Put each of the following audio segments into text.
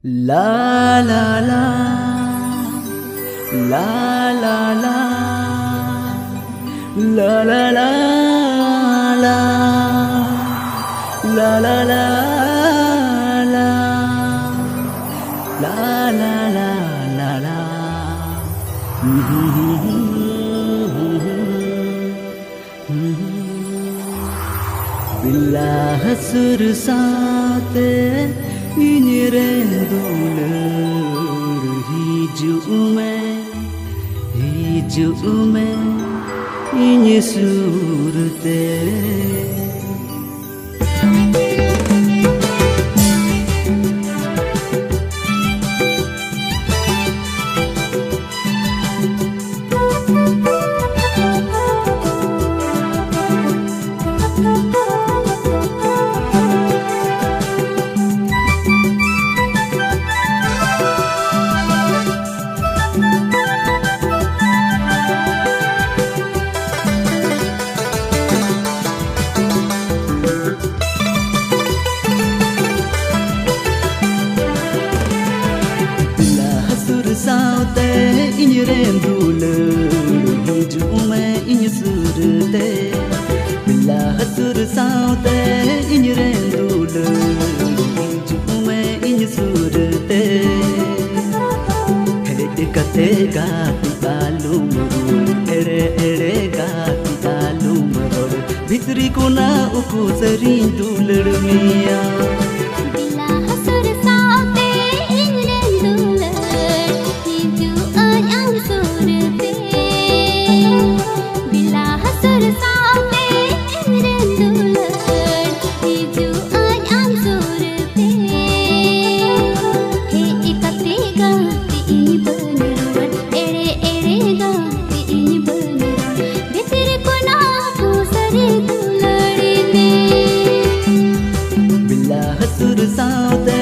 La la la, la la la, la la la, la la la la, la la la la la. Bila sursate Inyirendulur hijau me Inye surte Saute Inyirendulur hijau me Inye surte Bila hasur saute Inyirendulur hijau me Inye surte Ere kate gati alumur ere gati alumur Bhitri kona uku sarindulur miya Saute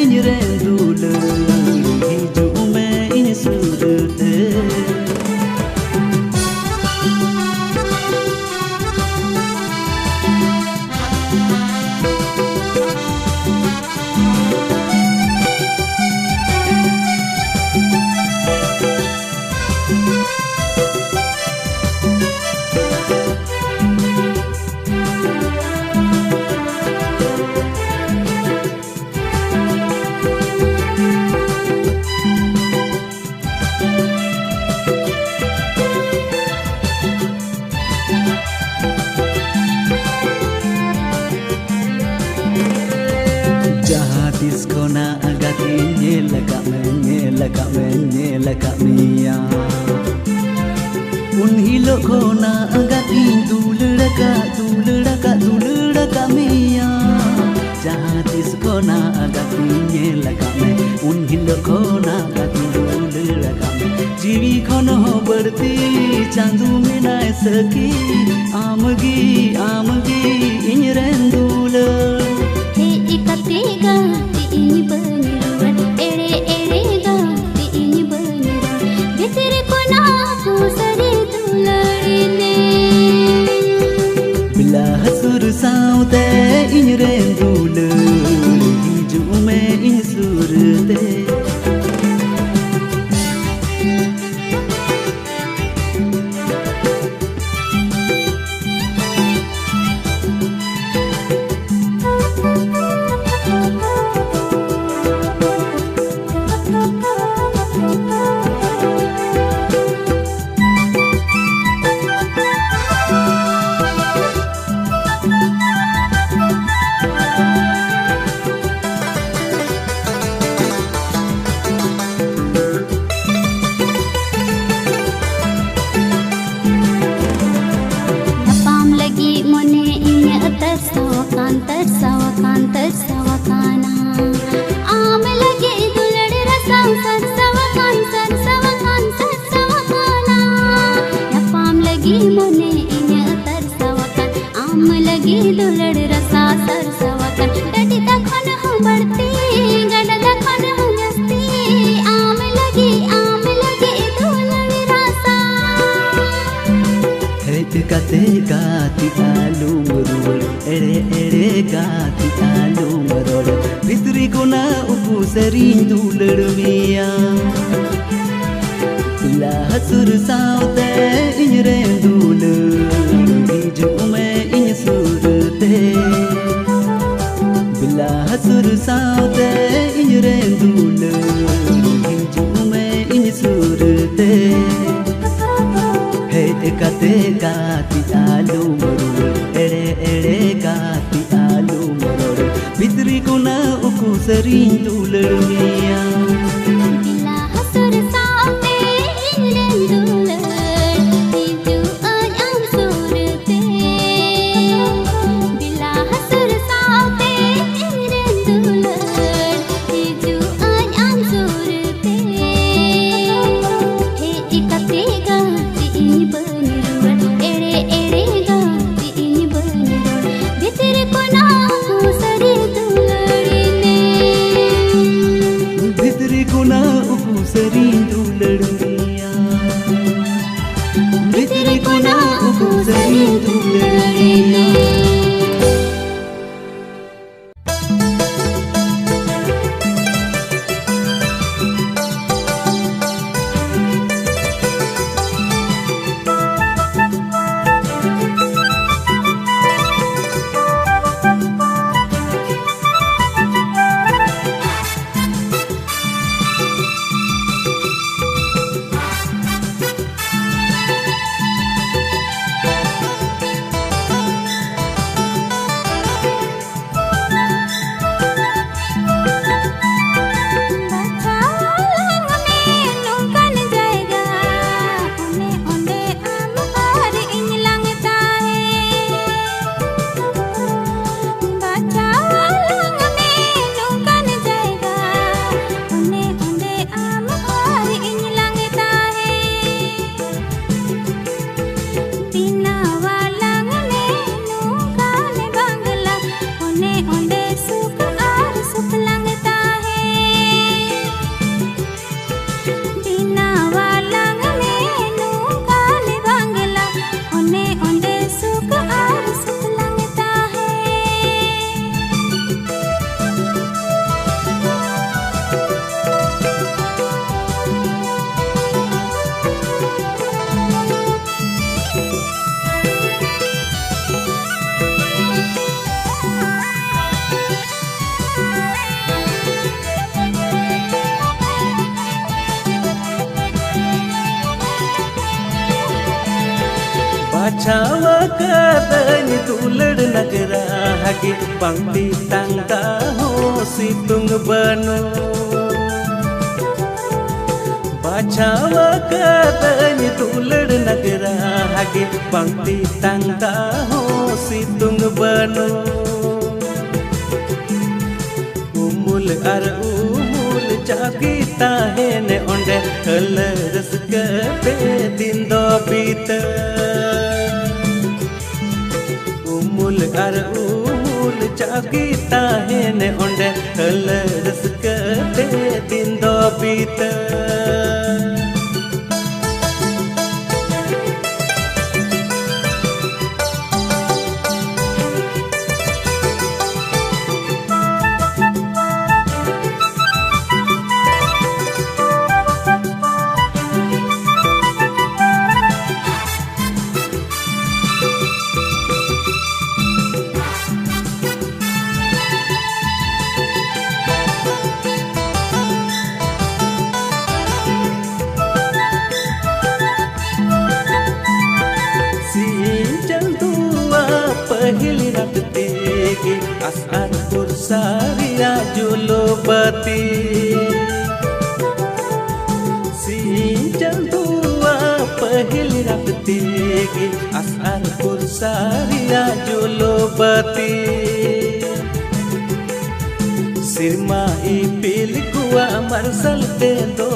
Inyirendulur hijau me Inye surte Kona agati nyela kamia Unhilo kona agati dulura kamia Jahatis kona agati nyela kame Unhilo kona agati dulura kame Jiwi kono berti chandu minai saki Amagi Inyirendulur Ikatiga ini beniruan ere gati ini beniruan Bitiri kona aku sari tularine Bila hasur saute Inyirendulur hijau me Inye surte Tersawakana Aam lage dulad rasa sarsawakana Yapam lagi mone inya tersawakan Aam lagi dulad rasa sarsawakan Dadi dakhan ho badti gada dakhan ho jasti Aam lagi dulad rasa Kate gati alumur ere gati alumur भित्री कोना उकु सरिं दुलड़ मिया Bila hasur saute inyre duलड़ hijau me inya surte Bila hasur saute inyre duलड़ hijau me inya surte Kate kati alu marur ere ere kati alu marur Fitri kona uku sering duलड़ miya Bila hasur saute inyre duलड़ hijau am surte Bila hasur saute inyre duलड़ hijau am surte kate kati ini sering duलड़ miya भित्री कोना उकु सरिं दुलड़ मिया Bacawa katanya duलड़ nagara hagi pangti tangka ho situng banu Bacawa katanya duलड़ nagara hagi pangti tangka ho situng banu Umul ar umul jagi tahene onde halaras ke dindo bita Umul ar umul jagi tahene onde halaras ke dindo bita Pahili raat tegi asar pursariya julobati Sinjal tua pahili raat tegi asar pursariya julobati Sirma ipil kuwa marsal tendo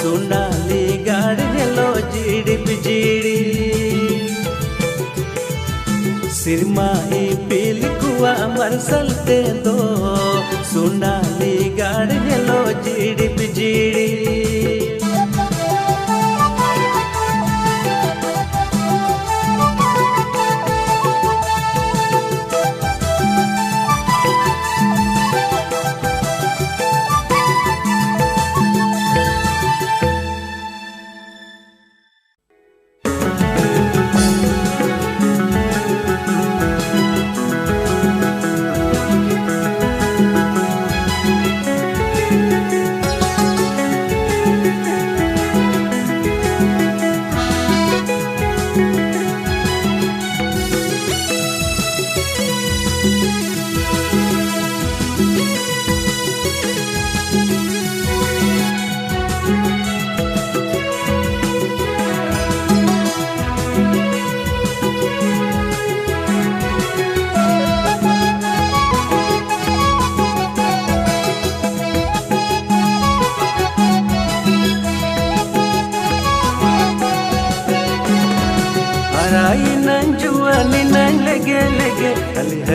Sunali gad hello jidi bijidi Sirma ipil kuwa marsal tendo Sunali gad hello jidi bijidi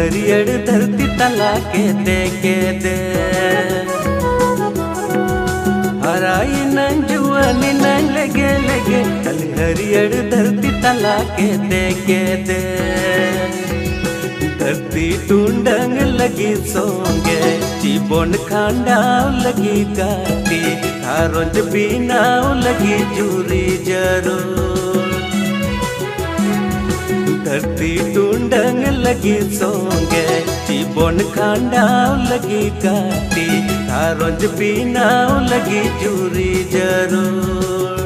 हरियर धरती तला के दे हराई none जुआनी none लगे अली हरियर धरती तला के दे धरती टूंडंग लगी सोंगे जीवन खांडाव लगी काटी हारोंज बीनाव लगी जूरी जरूर धरती टूंडंग लगी सोंगे जीवन खांडाव लगी काटी हारोंज बीनाव लगी जूरी जरूर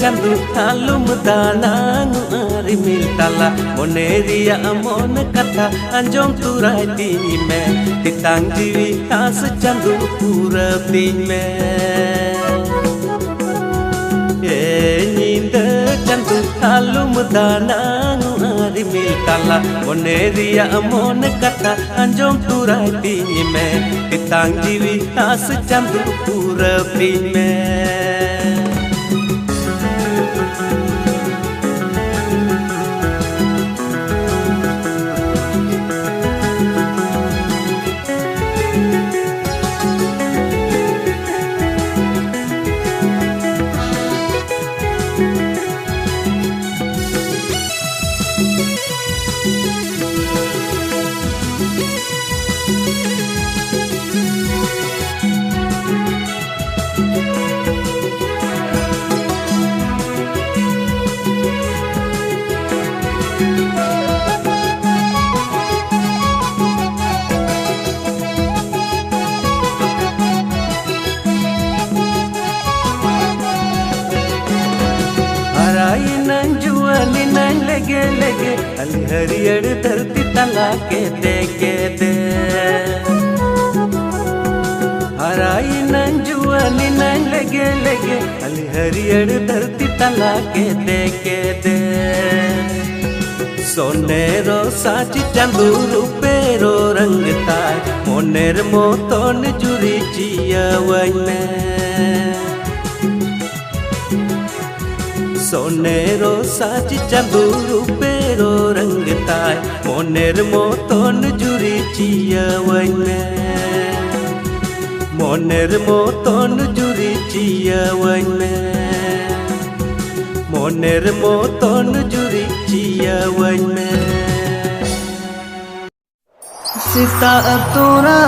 Chandu halum danang arimil tala moneria amon kata anjom turai dini me titang jiwi tas chandu pura din me ninda chandu halum danang arimil tala moneria amon kata anjom turai dini me titang jiwi tas chandu pura din me लगे अली हरियर धरती तला के दे हराई none जुआनी none लगे अली हरियर धरती तला के दे सोनेरो साची चंदू रूपेरो रंग ताय मोनेर मोतोन जुरी जिया वैने सोनेरो साची चंदू रूपेरो रंग ताय मोनेर मोतोन जुरी जिया वैने मोनेर मोतोन जुरी जिया वैने मोनेर मोतोन जुरी जिया वैने सीता तोरा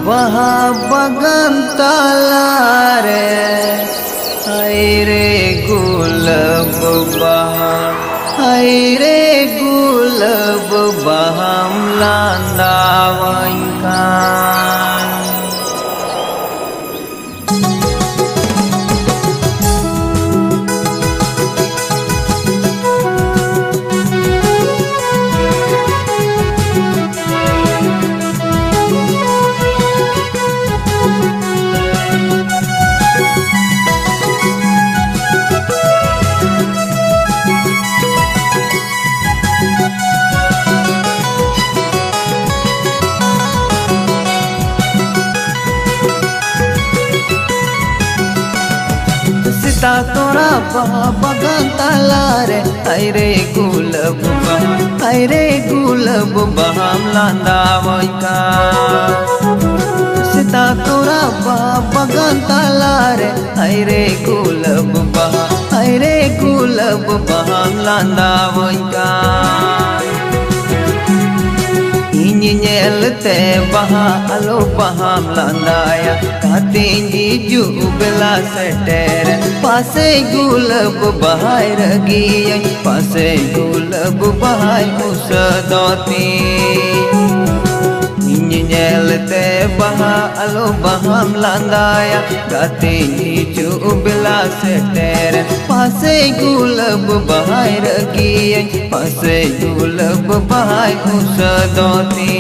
वहाँ बगन ताला रे हाय रे गुलाब बहा हाय रे गुलाब बहाम लांदावंका तोरा बगन ताला रे हाय रे गुलाब बहाम लांदावंका सीता तोरा बगन ताला रे हाय रे गुलाब बहाम लांदावंका nyelete baha alo baham landaya katinji jubla seter pase gulab bahai ragi pase gulab bahai usadati Nyelete baha alo baham landaya Gati hicu bila setere Pase gulab bahai ragiye Pase gulab bahai usadoti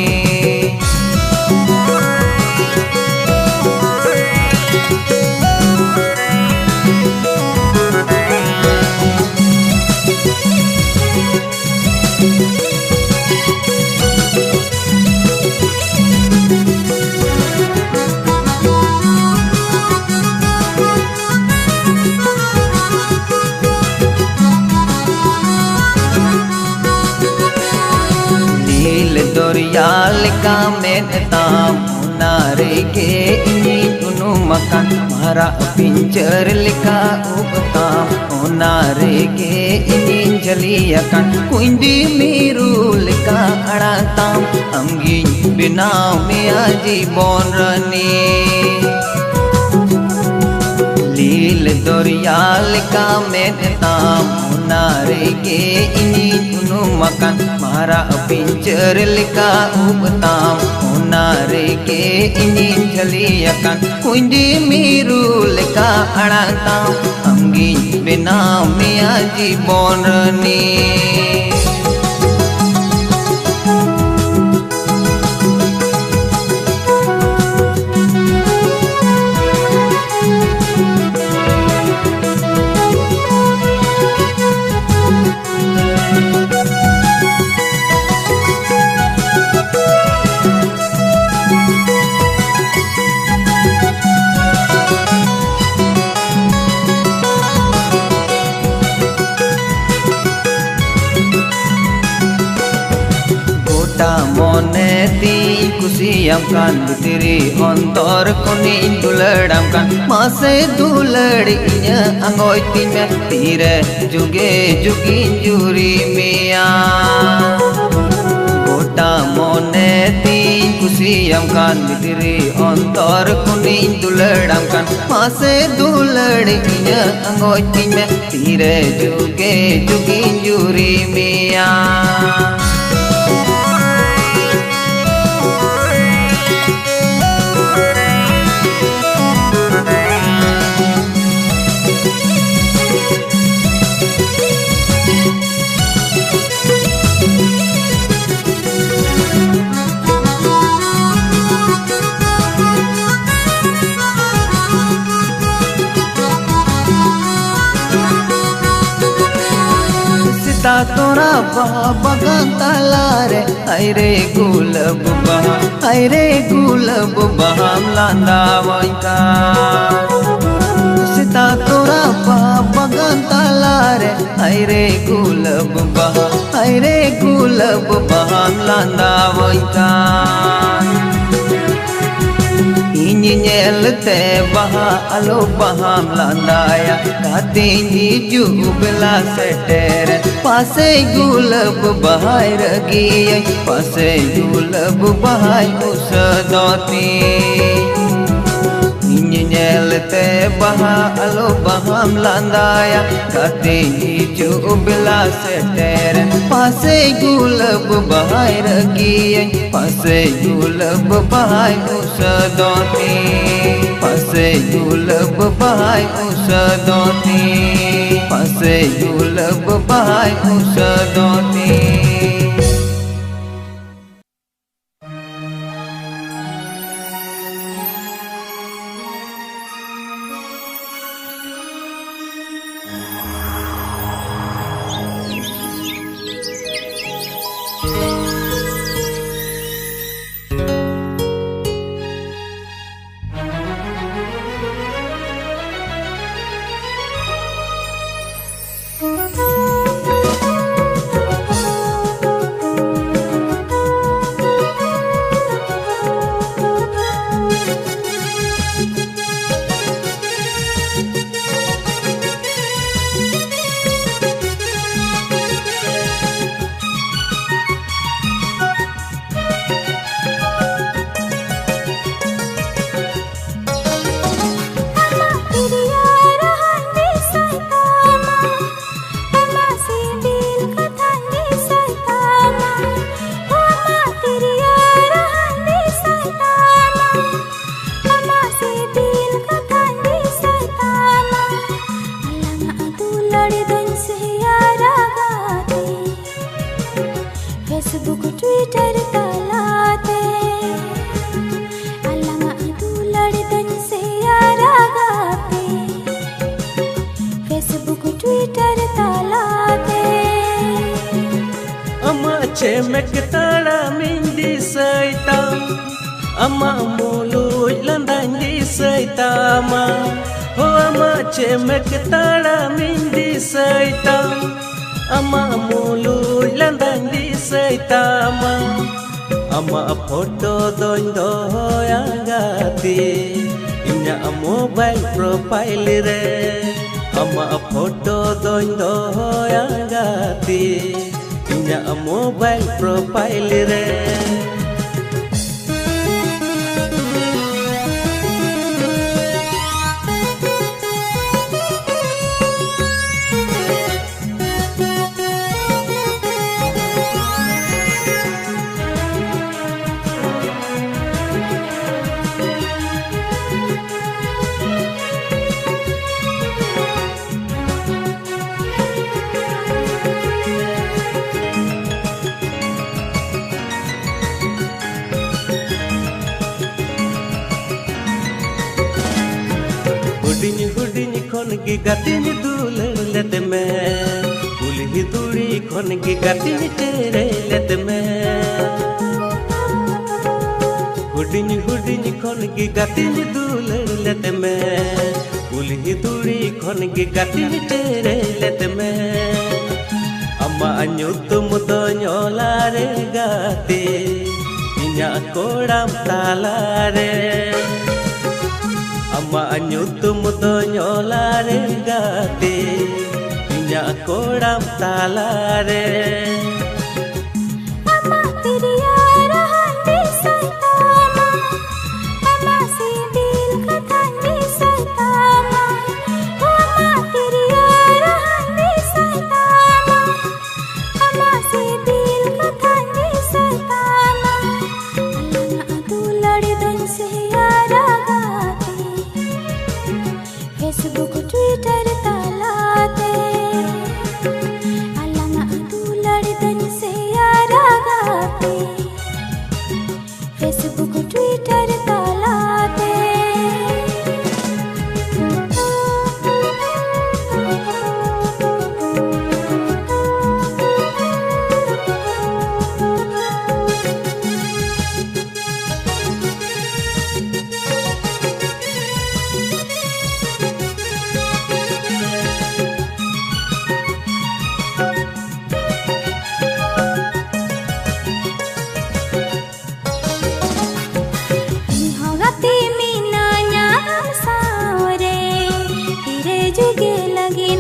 Dorial kamen tam nare ke ini tunu makan mara pincer lika utam nare ke ini jaliakan kuindi miru lika aratam amgi bina me aji bonrani लील दरियाल का मेहताम नारे के इनी तुनु मकान मारा पिंजर लिका उबताम नारे के इनी झलियाkan कुंडी मीरू लिका अड़ाताम हमगी बिना मिया जी बोनरनी Moneti kusiamkan diri ontor kuni duladamkan mase duladinya angoi timnya tire juge jugin juri mia Gota moneti kusiamkan diri ontor kuni duladamkan mase duladinya angoi timnya tire juge jugin juri mia तोरा बागान तालारे आयरे गुलब बहाम लांदा वैका सीता तोरा बागान तालारे आयरे गुलब बहाम लांदा वैका Nyelete baha alo baham landaya Katinji jubla setere Pase gulab bahai ragiye Pase gulab bahai usadoti Nyelete baha alo baham landaya Katinji jubla setere Pase gulab bahai ragiye Pase gulab bahai usadoti Pase gulab bahai usadoti Pase gulab bahai usadoti cemek taramin di seitam ama mulut landang di seitama ho ama cemek taramin di seitam ama mulut landang di seitama ama foto don yang gati inya mobile profile re ama foto don yang gati inya mobile profile re Hudini hudini kon gi gatini duler let me Uli duri kon gi gatini tere let me Hudini hudini kon gi gatini duler let me Uli duri kon gi gatini tere let me Amma anyutum do nyolare gati inya kodam talare Ama anyutum do nyolare gati inya kodam talare Ama tiriya rahan di saitama ama sidil kathan di saitama ama tiriya rahan di saitama ama sidil kathan di saitama alana adu ladidan se yara Facebook Twitter talate alanga adu ladidan se yara gate Facebook Twitter talate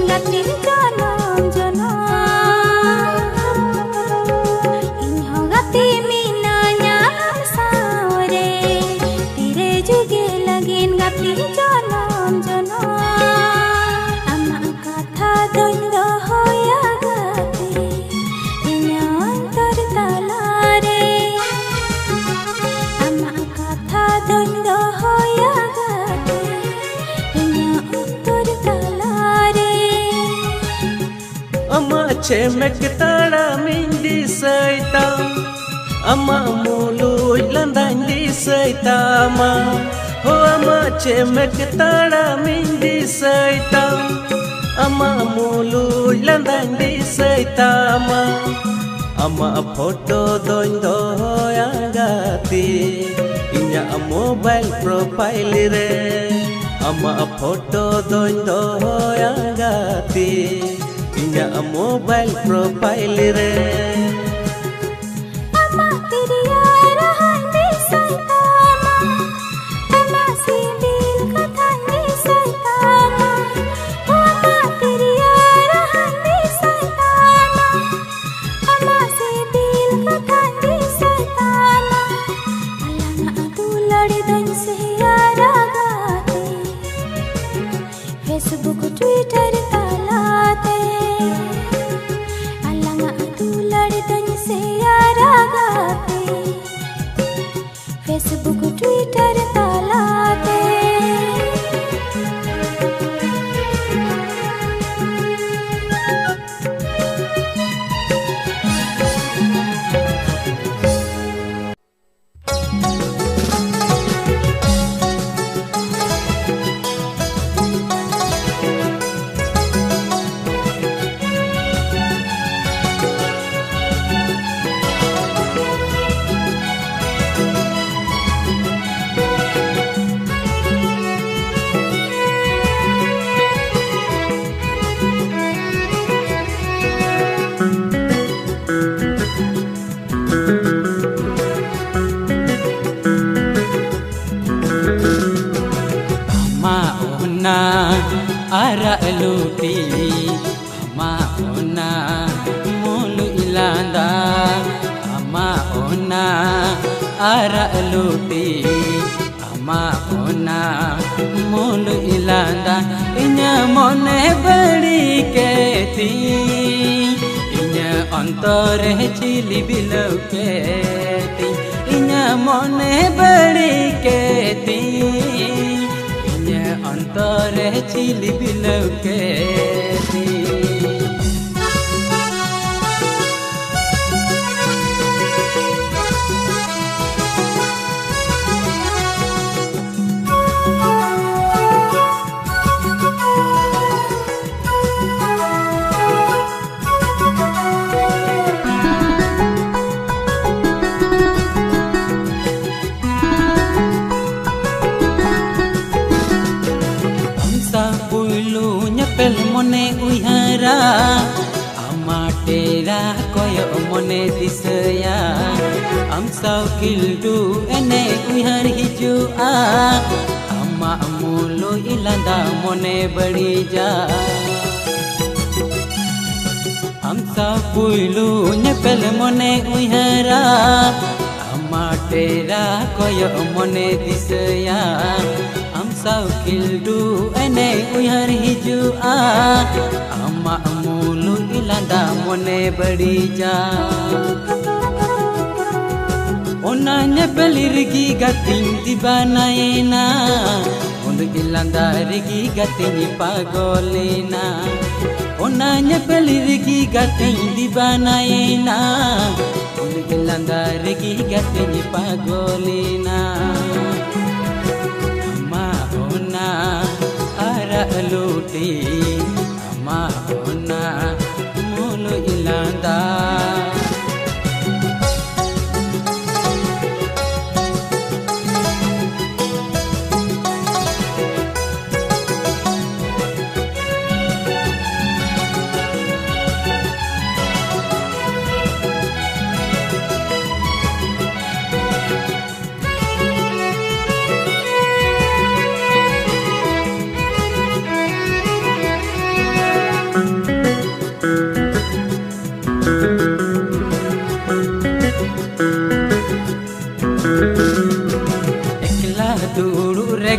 Gatin janam janam inho gati minanya sawre tire juge lagin gatin janam janam ama katha dondo hoya gati inya antar talare ama katha dondo hoya gati inya antar talare Ama cemek taramin di seitam ama mulut landang di seitama ho ama cemek taramin di seitam ama mulut landang di seitama ama foto don yang gati inya mobile profile re ama foto don yang gati inya mobile profile re ama tiriya rahan di saitama ama sidil kathan di saitama ama tiriya rahan di saitama ama sidil kathan di saitama alanga adu ladidan se yara gate Facebook Twitter talate alanga adu ladidan ona ara luti ama ona mulu ilanda ama ona ara luti ama ona mulu ilanda inya mone badi keti inya antare chili bilau keti inya mone badi keti inya antare chili bilau keti mone uihara ama tera koyo mone disaya am sau kildu ene uihar hijua ama mulu ilanda mone badi ja am sau puilu nyepel mone uihara ama tera koyo mone disaya sau kildu ene uihar hijua ama mulu ilanda mone badi ja ona nyepeli rigi gating dibanaena mulu ilanda rigi gating pagolena ona nyepeli rigi gating dibanaena mulu ilanda rigi gating pagolena ara luti ama ona mulu ilanda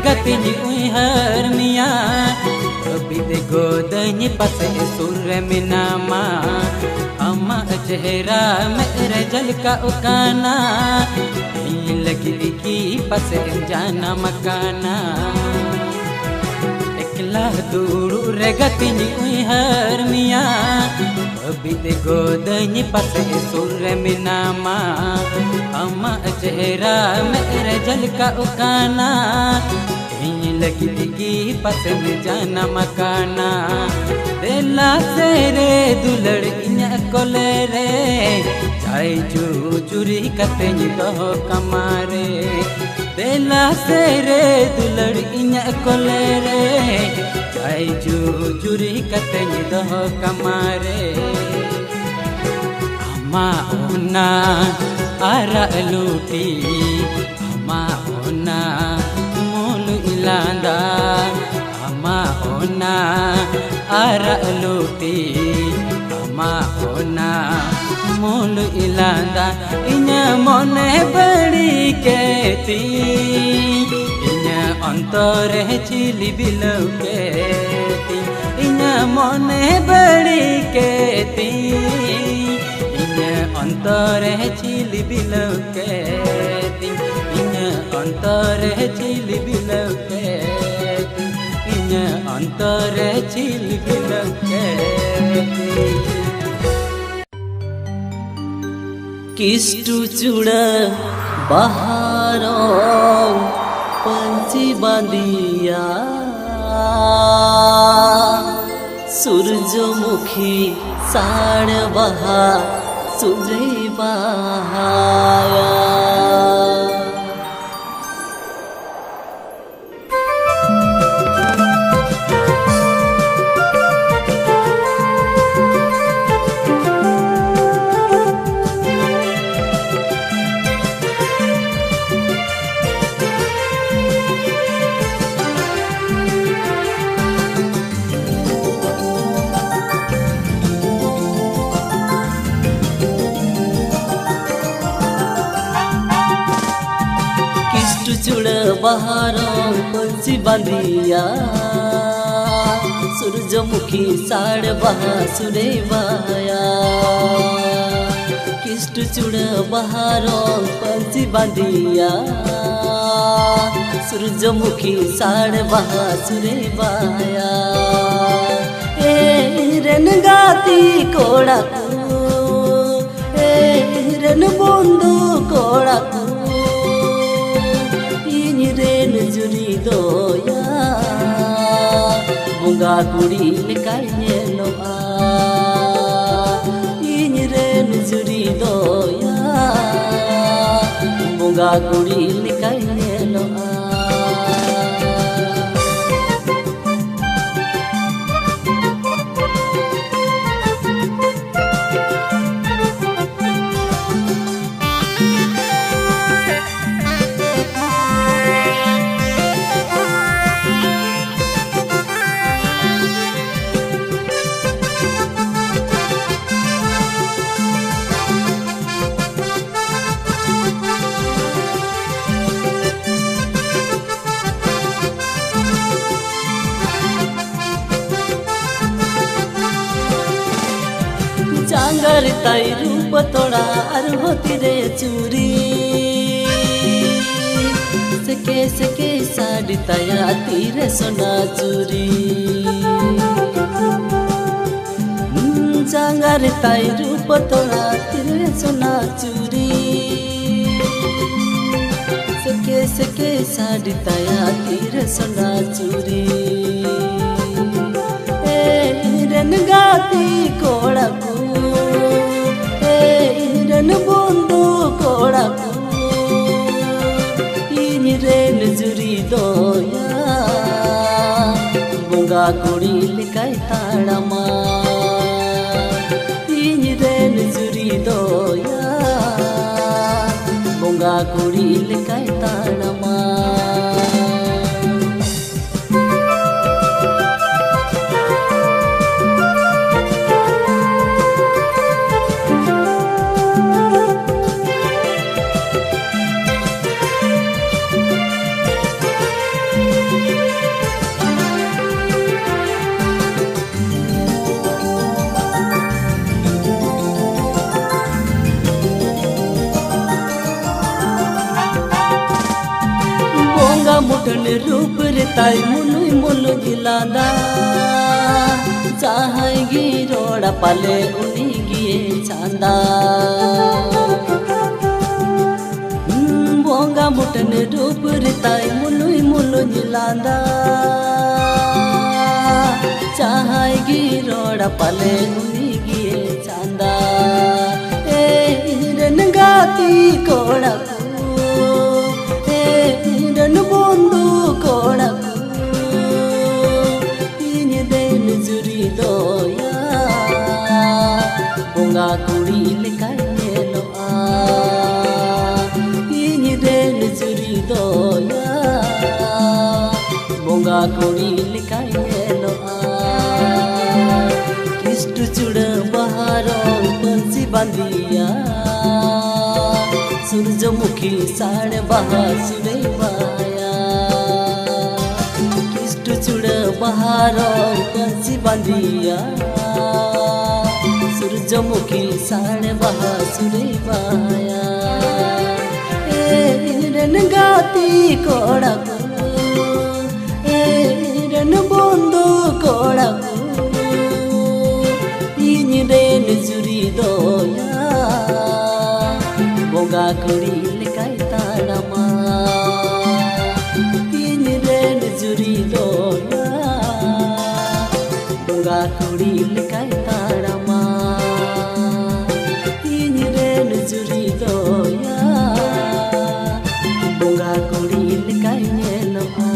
gatinya uihar mia Tapi de godanya pase surre minama Amma chehra mere jal ka ukana Lagi ki pase jana makana Ekla duru re gatinya uihar mia Tapi de godanya pase surre minama Amma chehra mere jal ka ukana lagi lagi pasal jana makana dela sere dulad inya kolere jai juri kate do kamare dela sere dulad inya kolere jai juri kate do kamare ama ona ara luti ama ona ilanda ama ona ara luti ama ona mulu ilanda inya mone badi keti inya antare chili bilau keti inya mone badi keti inya antare chili bilau keti inya antare chili bilau keti inya antare chili bilau keti किस्टू चूड़ा बहारो पंची बांधिया सूरजमुखी साड़ बहा सूर्य बहाया बाहरों पंछी बांधिया सूरजमुखी साड़ बहा सुरे बाया किष्ट चुड़ बाहरों पंछी बांधिया सूरजमुखी साड़ बहा सुरे बाया रन गाती कोड़ा रन बोंदू कोड़ा रेन जुरी दोया बुंगा कुड़ी लेकाय नेलोआ इन रेन जुरी दोया बुंगा कुड़ी लेकाय नेलोआ चांगर ताई रूप तोड़ा अर होती रे चूरी सके साड़ी तया तीरे सोना चूरी चांगर ताई रूप तोड़ा तीरे सोना चूरी सके साड़ी तया तीरे सोना चूरी रन गाती कोड़ा रन बोंदू कोड़ा इन रेन जुरी दोया बुंगा कुड़ी लेकाय ताड़मा इन रेन जुरी दोया बुंगा कुड़ी लेकाय ताड़मा मुठन रूप रेताई मुनुई मुनु गिलादा चाहेगी रोड़ा पाले उन्हीं गिए चांदा बोंगा मुठन रूप रेताई मुनुई मुनु गिलादा चाहेगी रोड़ा पाले उन्हीं गिए चांदा रन गाती कोड़ा run Bondu Koda in then जुरी दोया बुंगा कुड़ी लेकाय नेलोआ इन देन जुरी दोया बुंगा कुड़ी लेकाय नेलोआ किष्ट चुड़ बहारों पंछी बांधिया सूरजमुखी साड़ बहा सुरे बाया किष्ट चुड़ बहारों पंछी बांधिया सूरजमुखी साड़ बहा सुरे बाया रन गाती कोड़ा रन बोंदू कोड़ा इन रेन जुरी दोया बुंगा कुड़ी लेकाय ताड़मा इन रेन जुरी दोया बुंगा कुड़ी लेकाय ताड़मा इन रेन जुरी दोया बुंगा कुड़ी लेकाय नेलोआ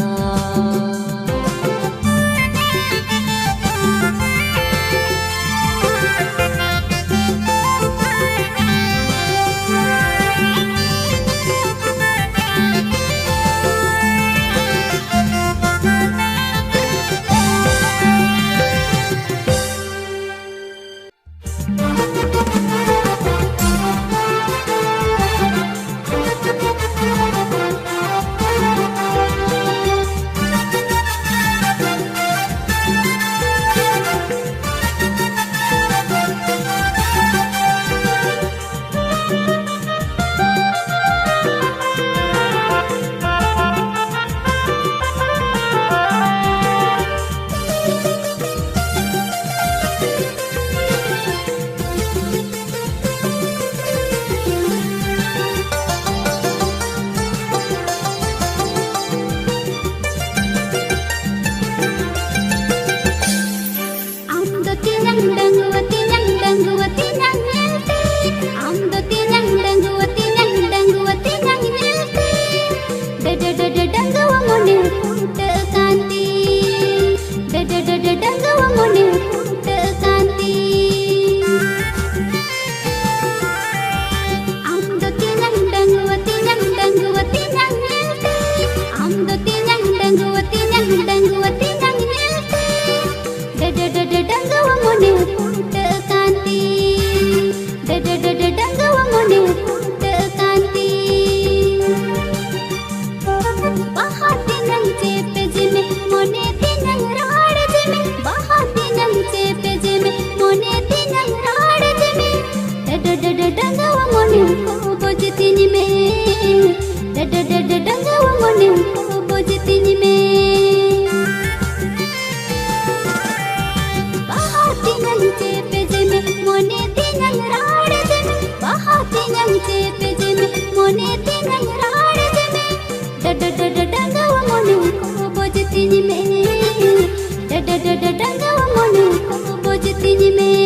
बुझतिन में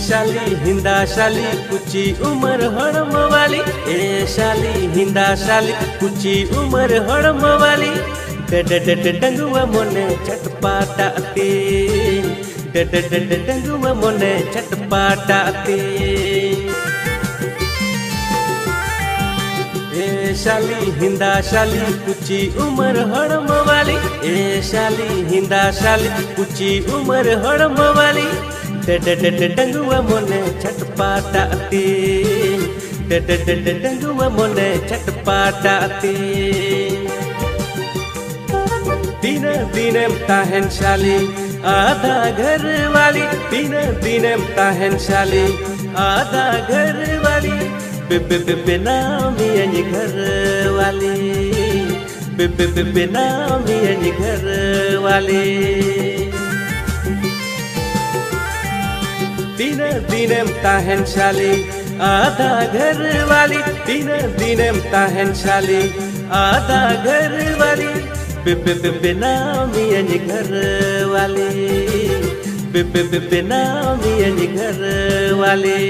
शाली हिंदा शाली कुची उम्र हड़म वाली ए शाली हिंदा शाली कुची उम्र हड़म वाली डंगुआ मोने चटपाटाते डंगुआ मोने चटपाटाते ए शाली हिंदा शाली कुची उम्र हड़म वाली ए शाली हिंदा शाली कुची उम्र हड़म वाली डंगुआ मोने चटपाटाते डंगुआ मोने चटपाटाते दिन दिनम ताहन शाली आधा घर वाली दिन दिनम ताहन शाली आधा घर वाली बिना मियाँ घर वाली बिना मियाँ घर वाली दिन दिनम ताहन शाली आधा घर वाली दिन दिनम ताहन शाली आधा घर वाली बिना मियाँ घर वाली बिना मियाँ घर वाली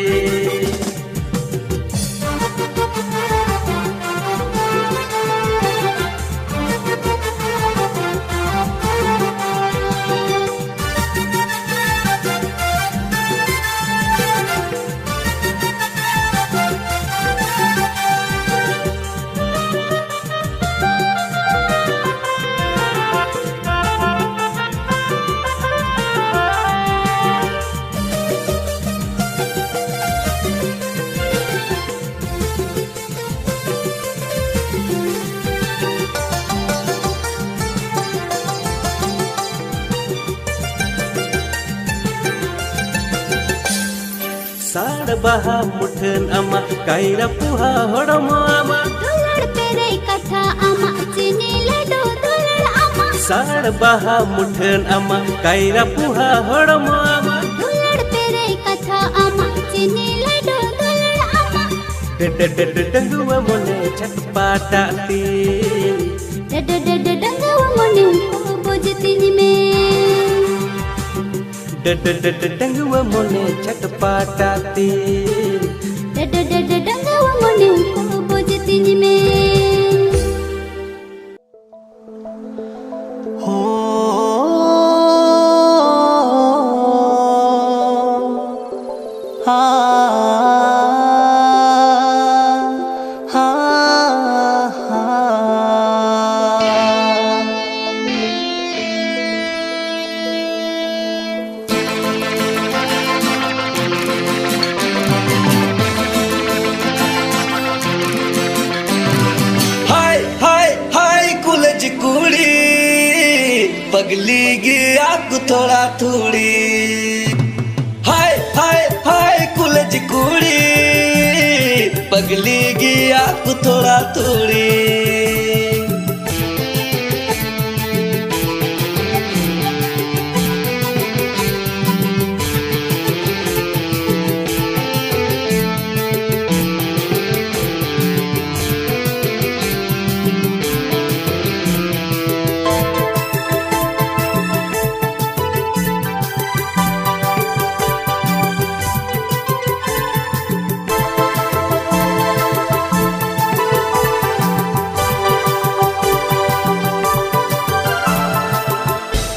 साड़ बहा मुठन अमा कायरा पुहा हड़म अमा दुलड़ पेरे कथा अमा चीनी लड्डू दुलड़ अमा साड़ बहा मुठन अमा कायरा पुहा हड़म अमा दुलड़ पेरे कथा अमा चीनी लड्डू दुलड़ अमा डंगुआ मोने चटपाटाते डंगुआ मोने बुझतिन में डंगुआ मोने चटपाटाते डंगुआ मोने बुझतिन में हो पगली गया को थोड़ा थोड़ी हाय हाय हाय कुलज कुड़ी पगली गया को थोड़ा थोड़ी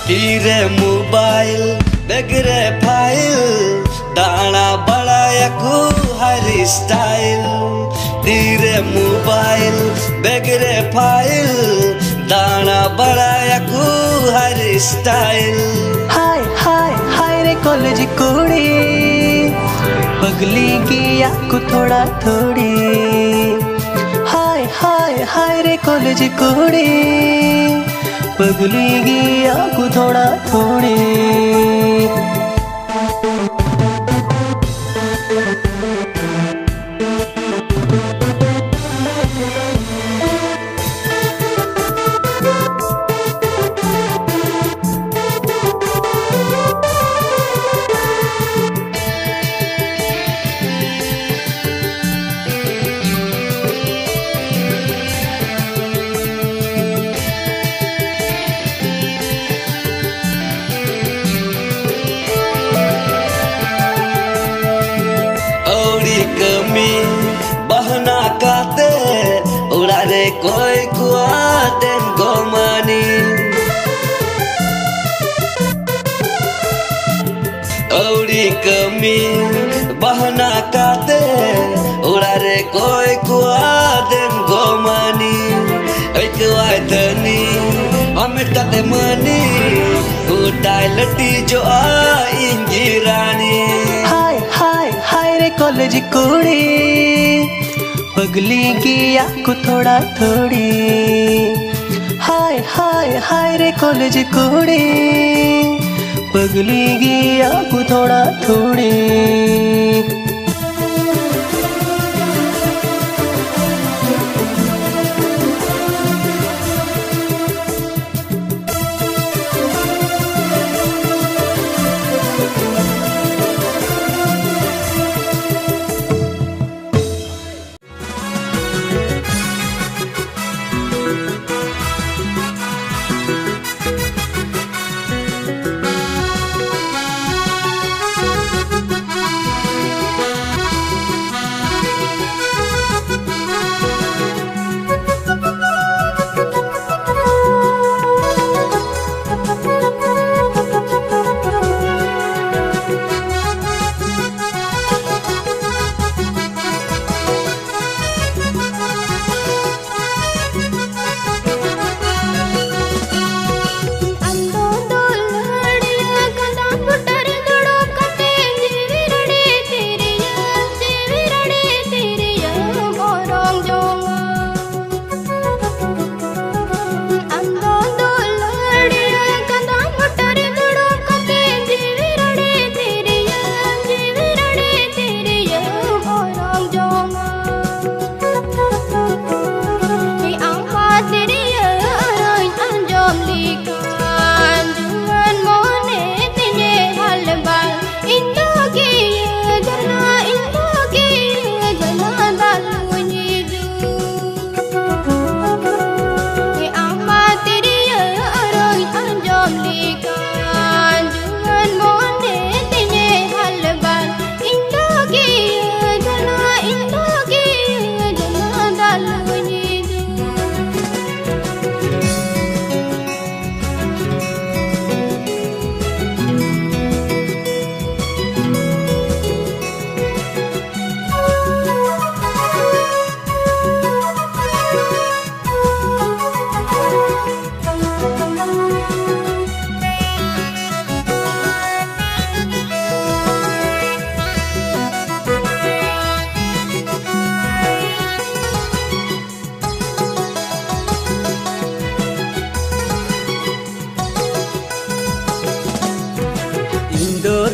हीरे मोबाइल बेगरे फाइल दाना बड़ा यकू हरी स्टाइल हीरे मोबाइल बेगरे फाइल दाना बड़ा यकू हरी स्टाइल हाय हाय हाय रे कॉलेज कुड़ी पगली गया को थोड़ा थोड़ी हाय हाय हाय रे कॉलेज कोड़े पगली गया को थोड़ा थोड़े बहना काते उड़ा रे कोई कुआ देम गोमनी औरी कमी बहना काते उड़ा रे कोई कुआ देम गोमनी एक वाइतनी अमिता ते मनी उठाई लटी जो आएंगी रानी हाय हाय हाय रे कॉलेज कोड़े पगली गया को थोड़ा थोड़ी हाय हाय हाय रे कॉलेज कोड़े पगली गया को थोड़ा थोड़ी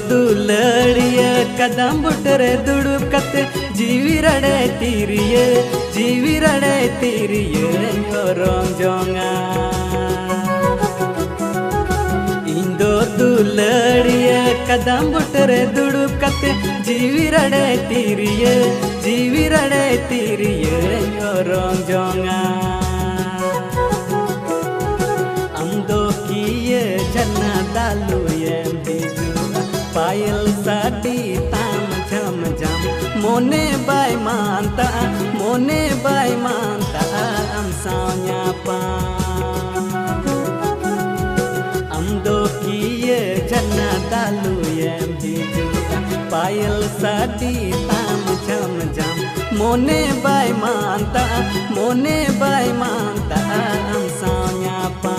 दुलड़िया कदम बुटरे दुड़ुब कते जीवी रड़े तीरिये रोंग जोंगा इंदो दुलड़िया कदम बुटरे दुड़ुब कते जीवी रड़े तीरिये रोंग जोंगा अंदो किए जना दालू ये पायल साड़ी ताम झम झम मोने बाय मानता am saunya pa am do kiye janna dalu yem hiju payal sadi tam jam jam mone bay manta am saunya pa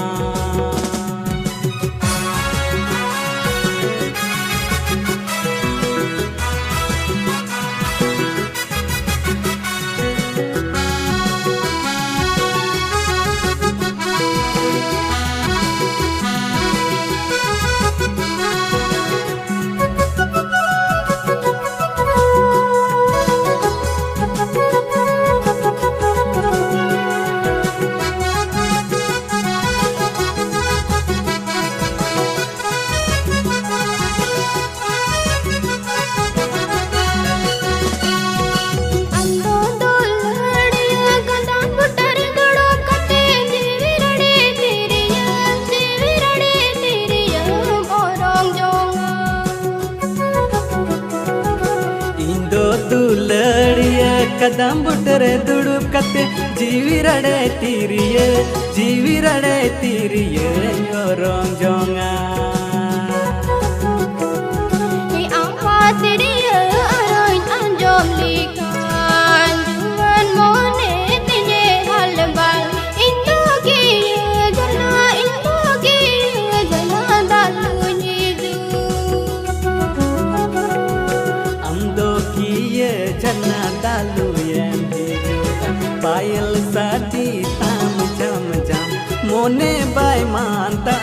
कदम बुटरे दुड़ुब कते जीवी रड़े तीरिये योरों जोंगा जना dalu yang biru payel sati tam jam jam mone bay manta